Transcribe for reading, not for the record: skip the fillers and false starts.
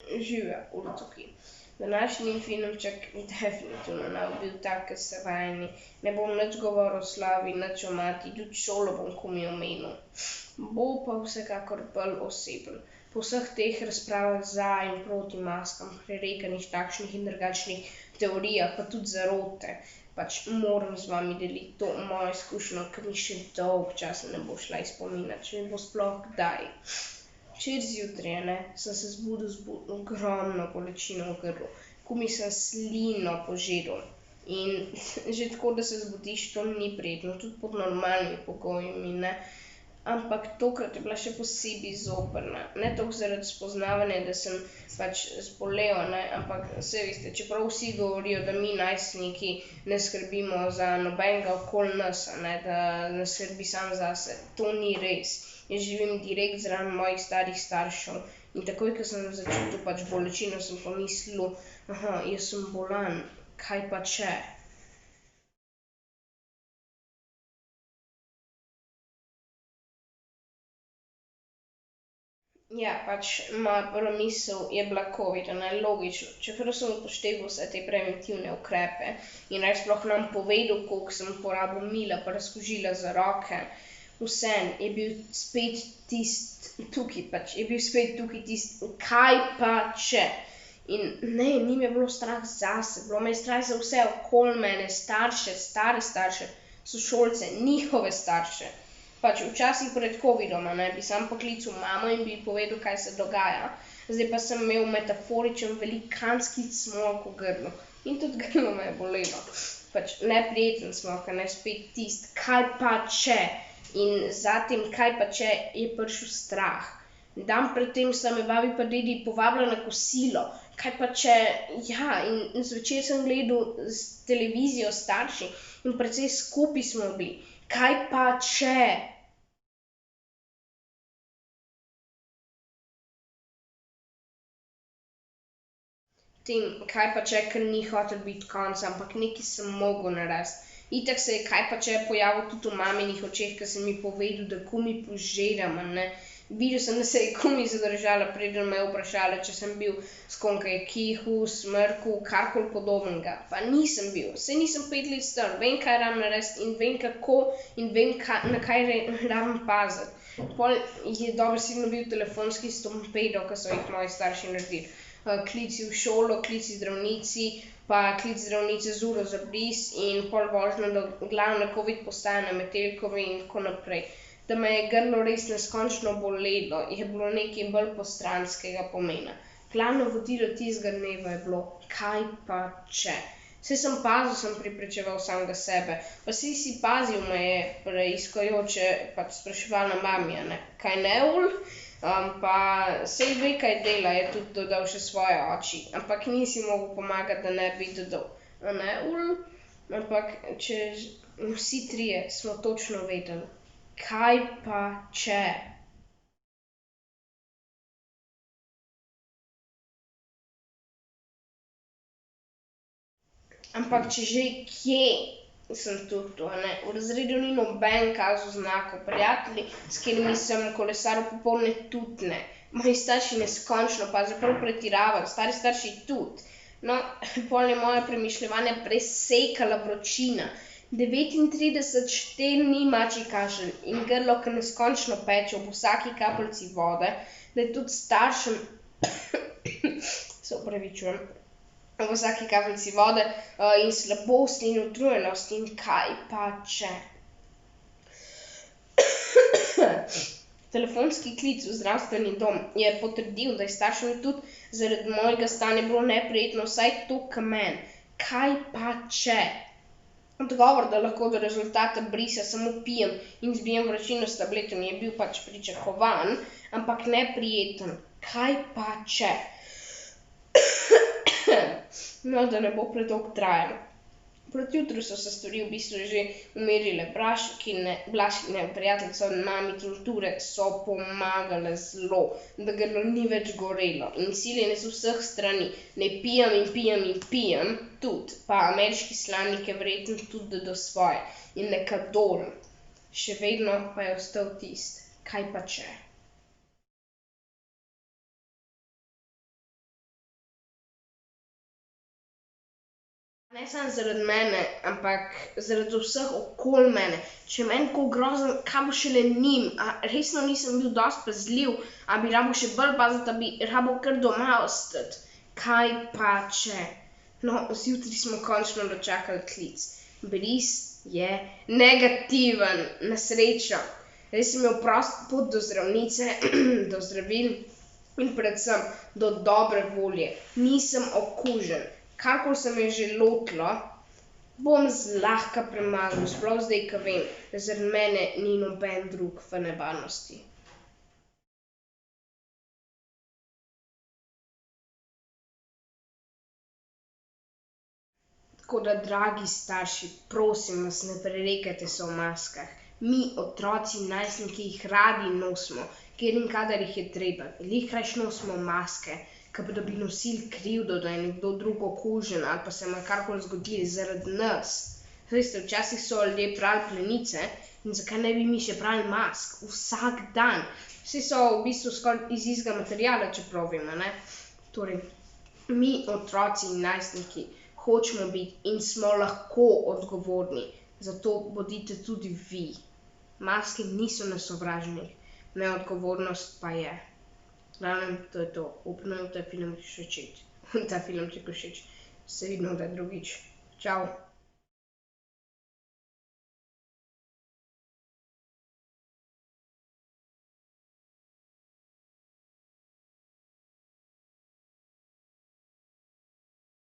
Živja, Urtoki. Današnji filmček definitivno ne bi bil tak, kot ste vajeni. Ne bom nič govoril o slavi, nič o mati, tudi šolo bom komaj omenil. Bo pa vsekakor bolj oseben. Po vseh teh razpravah za in proti maskam, prerekanih takšnih in drugačnih teorijah, pa tudi zarote, pač moram z vami deliti to mojo izkušnjo, ker mi še dolgo časa ne bo šla iz spomina, če mi bo sploh kdaj. Včeraj zjutraj, sem se zbudil z ogromno bolečino v grlu, komaj sem slino požeral. In že tako, da se zbudiš, to ni prijetno, tudi pod normalnimi pogoji, ne. Ampak tokrat je bila še posebej zoprna. Ne toliko zaradi spoznavanja, da sem pač zbolel, ampak saj veste, čeprav vsi govorijo, da mi najstniki ne skrbimo za nobenega okoli nas, da nas skrbi samo zase. To ni res. Jaz živim direkt zraven mojih starih staršev in takoj, ko sem začutil pač bolečino, sem pomislil, jaz sem bolan, kaj pa če? Ja, pač moja prva misel je bila covid, logično. Čeprav sem upošteval vse te preventivne ukrepe in sploh nam povedal, koliko sem porabil mila pa razkužila za roke, vseeno je bil spet tukaj tisti, kaj pa če? In ne, ni me bilo strah zase, bilo me je strah za vse okoli mene, starše, stare starše, sošolce, njihove starše. Pač včasih pred covidom, bi samo poklical mamo in bi ji povedal, kaj se dogaja. Zdaj pa sem imel metaforičen velikanski cmok v grlu. In tudi grlo me je bolelo. Pač neprijeten cmok, spet tisti, kaj pa če? In za tem, kaj pa če, je prišel strah. Dan pred tem sta me babi pa dedi povabila na kosilo. Kaj pa če, ja, in zvečer sem gledal televizijo s starši in precej skupaj smo bili. Kaj pa če? Tem, kaj pa če, ker ni hotel biti konec, ampak nekaj sem mogel narediti. Itak se je kaj pa če pojavil tudi v maminih očeh, ker sem ji povedal, da komaj požiram, Videl sem, da se je komaj zadržala, preden me je vprašala, če sem bil s kom kaj kihal, smrkal, karkoli podobnega. Pa nisem bil, saj nisem 5 let star, vem, kaj rabim narediti in vem, kako in vem, na kaj rabim paziti. Pol je dobesedno bil telefonski stampedo, ko so jih moji starši naredili. Klici v šolo, klici zdravnici, pa klic zdravnice z uro za bris in pol vožnja do glavne covid postaje na Metelkovi in tako naprej. Da me je grlo res neskončno bolelo, je bilo nekaj bolj postranskega pomena. Glavno vodilo tistega dneva je bilo, kaj pa če? Saj sem pazil, sem prepričeval samega sebe, pa saj si pazil, me je preiskajoče pač spraševala mami, kaj Neul? Pa saj ve, kaj dela, je tudi dodal še svoje oči, ampak nisi mogel pomagati, da ne bi dodal. Neul? Ampak vsi trije smo točno vedeli, kaj pa če? Ampak če že kje sem tuhtal, v razredu ni noben kazal znakov, prijatelji, s katerimi sem kolesaril popoldne, tudi ne. Moji starši neskončno pazijo, prav pretiravajo, stari starši tudi. No, pol je moje premišljevanje presekala vročina. 39,4 mačji kašelj in grlo, ki neskončno peče ob vsaki kapljici vode, da je tudi staršem se opravičujem, ob vsaki kapljici vode in slabost in utrujenost in kaj pa če? Telefonski klic v zdravstveni dom je potrdil, da je staršem tudi zaradi mojega stanja bilo neprijetno vsaj toliko kot meni. Kaj pa če? Odgovor, da lahko do rezultata brisa samo pijem in zbijem vročino s tabletami, je bil pač pričakovan, ampak neprijeten. Kaj pa če? No, da ne bo predolgo trajalo. Proti jutru so se stvari v bistvu že umirile. Blaškine, prijateljica od mami tinkture so pomagale zelo, da grlo ni več gorelo. In siljenje z vseh strani, ne pijem in pijem in pijem, tudi, pa ameriški slanik je verjetno tudi dodal svoje. In nekadol, še vedno pa je ostal tisti, kaj pa če? Ne samo zaradi mene, ampak zaradi vseh okoli mene. Če je meni tako grozno, kaj bo šele njim? A resno nisem bil dosti pazljiv? A bi rabil še bolj paziti, a bi rabil kar doma ostati? Kaj pa če? No, zjutraj smo končno dočakali klic. Bris je negativen, na srečo. Res sem imel prost pot do zdravnice, do zdravil in predvsem do dobre volje. Nisem okužen. Karkoli se me je že lotilo, bom zlahka premagal, sploh zdaj, ko vem, da zaradi mene ni noben drug v nevarnosti. Tako da, dragi starši, prosim vas, ne prerekajte se o maskah. Mi, otroci, najstniki, jih radi nosimo, kjer in kadar jih je treba. Veliko rajši nosimo maske, kot da bi nosili krivdo, da je nekdo drug okužen ali pa se ima karkoli zgodilo zaradi nas. Veste, včasih so ljudje prali plenice in zakaj ne bi mi še prali mask? Vsak dan. Vsi so v bistvu skoraj iz istega materiala, čeprav vemo, ne? Torej, mi, otroci in najstniki, hočemo biti in smo lahko odgovorni, zato bodite tudi vi. Maske niso na sovražnih, neodgovornost pa je. Glavnem, to je to. Upam, da ta film všeč. Ta filmček všeč. Se vidimo kdaj drugič. Čau.